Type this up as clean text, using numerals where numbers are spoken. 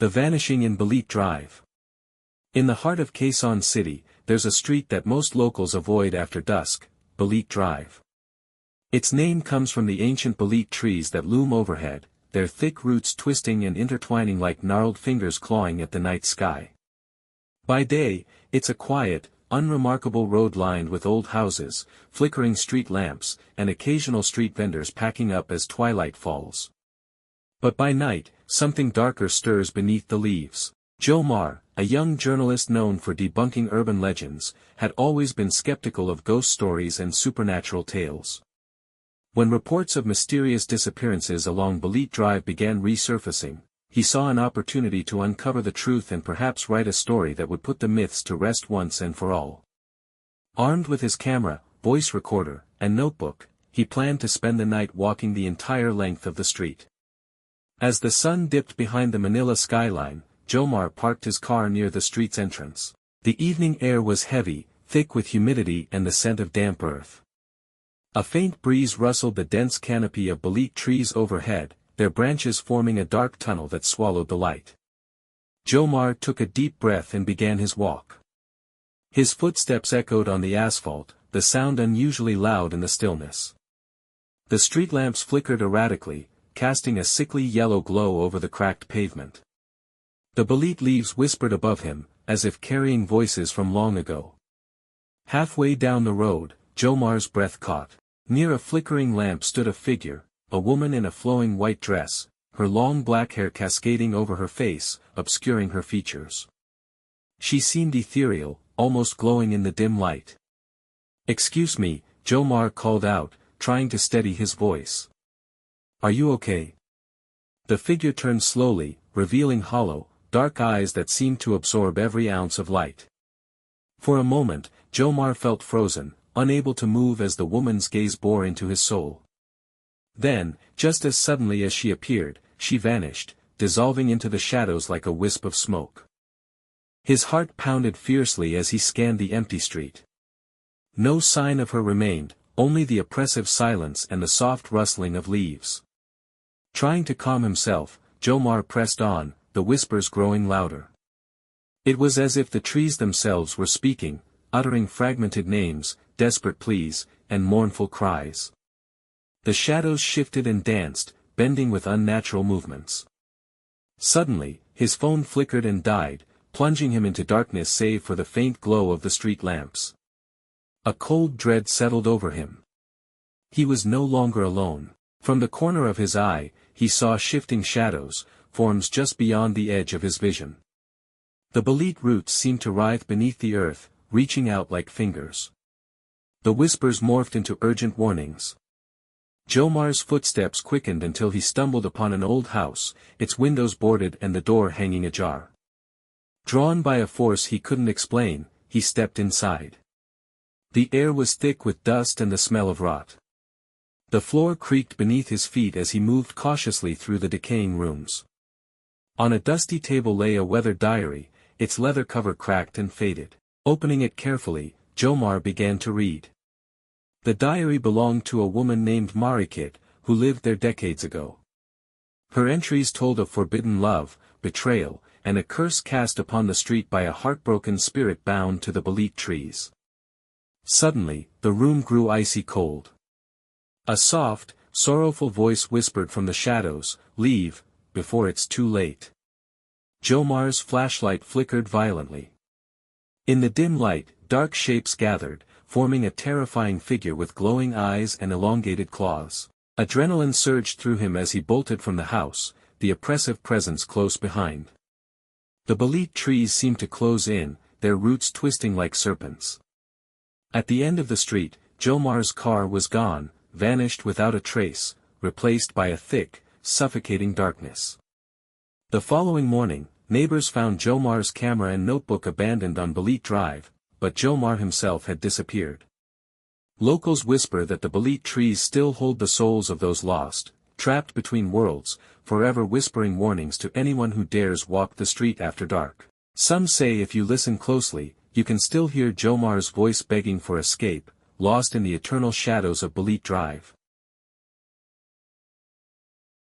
The Vanishing in Balete Drive. In the heart of Quezon City, there's a street that most locals avoid after dusk, Balete Drive. Its name comes from the ancient balete trees that loom overhead, their thick roots twisting and intertwining like gnarled fingers clawing at the night sky. By day, it's a quiet, unremarkable road lined with old houses, flickering street lamps, and occasional street vendors packing up as twilight falls. But by night, something darker stirs beneath the leaves. Jomar, a young journalist known for debunking urban legends, had always been skeptical of ghost stories and supernatural tales. When reports of mysterious disappearances along Balete Drive began resurfacing, he saw an opportunity to uncover the truth and perhaps write a story that would put the myths to rest once and for all. Armed with his camera, voice recorder, and notebook, he planned to spend the night walking the entire length of the street. As the sun dipped behind the Manila skyline, Jomar parked his car near the street's entrance. The evening air was heavy, thick with humidity and the scent of damp earth. A faint breeze rustled the dense canopy of balete trees overhead, their branches forming a dark tunnel that swallowed the light. Jomar took a deep breath and began his walk. His footsteps echoed on the asphalt, the sound unusually loud in the stillness. The street lamps flickered erratically, casting a sickly yellow glow over the cracked pavement. The balete leaves whispered above him, as if carrying voices from long ago. Halfway down the road, Jomar's breath caught. Near a flickering lamp stood a figure, a woman in a flowing white dress, her long black hair cascading over her face, obscuring her features. She seemed ethereal, almost glowing in the dim light. "Excuse me," Jomar called out, trying to steady his voice. "Are you okay?" The figure turned slowly, revealing hollow, dark eyes that seemed to absorb every ounce of light. For a moment, Jomar felt frozen, unable to move as the woman's gaze bore into his soul. Then, just as suddenly as she appeared, she vanished, dissolving into the shadows like a wisp of smoke. His heart pounded fiercely as he scanned the empty street. No sign of her remained, only the oppressive silence and the soft rustling of leaves. Trying to calm himself, Jomar pressed on, the whispers growing louder. It was as if the trees themselves were speaking, uttering fragmented names, desperate pleas, and mournful cries. The shadows shifted and danced, bending with unnatural movements. Suddenly, his phone flickered and died, plunging him into darkness save for the faint glow of the street lamps. A cold dread settled over him. He was no longer alone. From the corner of his eye, he saw shifting shadows, forms just beyond the edge of his vision. The balete roots seemed to writhe beneath the earth, reaching out like fingers. The whispers morphed into urgent warnings. Jomar's footsteps quickened until he stumbled upon an old house, its windows boarded and the door hanging ajar. Drawn by a force he couldn't explain, he stepped inside. The air was thick with dust and the smell of rot. The floor creaked beneath his feet as he moved cautiously through the decaying rooms. On a dusty table lay a weathered diary, its leather cover cracked and faded. Opening it carefully, Jomar began to read. The diary belonged to a woman named Marikit, who lived there decades ago. Her entries told of forbidden love, betrayal, and a curse cast upon the street by a heartbroken spirit bound to the balete trees. Suddenly, the room grew icy cold. A soft, sorrowful voice whispered from the shadows, "Leave, before it's too late." Jomar's flashlight flickered violently. In the dim light, dark shapes gathered, forming a terrifying figure with glowing eyes and elongated claws. Adrenaline surged through him as he bolted from the house, the oppressive presence close behind. The balete trees seemed to close in, their roots twisting like serpents. At the end of the street, Jomar's car was gone, vanished without a trace, replaced by a thick, suffocating darkness. The following morning, neighbors found Jomar's camera and notebook abandoned on Balete Drive, but Jomar himself had disappeared. Locals whisper that the balete trees still hold the souls of those lost, trapped between worlds, forever whispering warnings to anyone who dares walk the street after dark. Some say if you listen closely, you can still hear Jomar's voice begging for escape, lost in the eternal shadows of Balete Drive.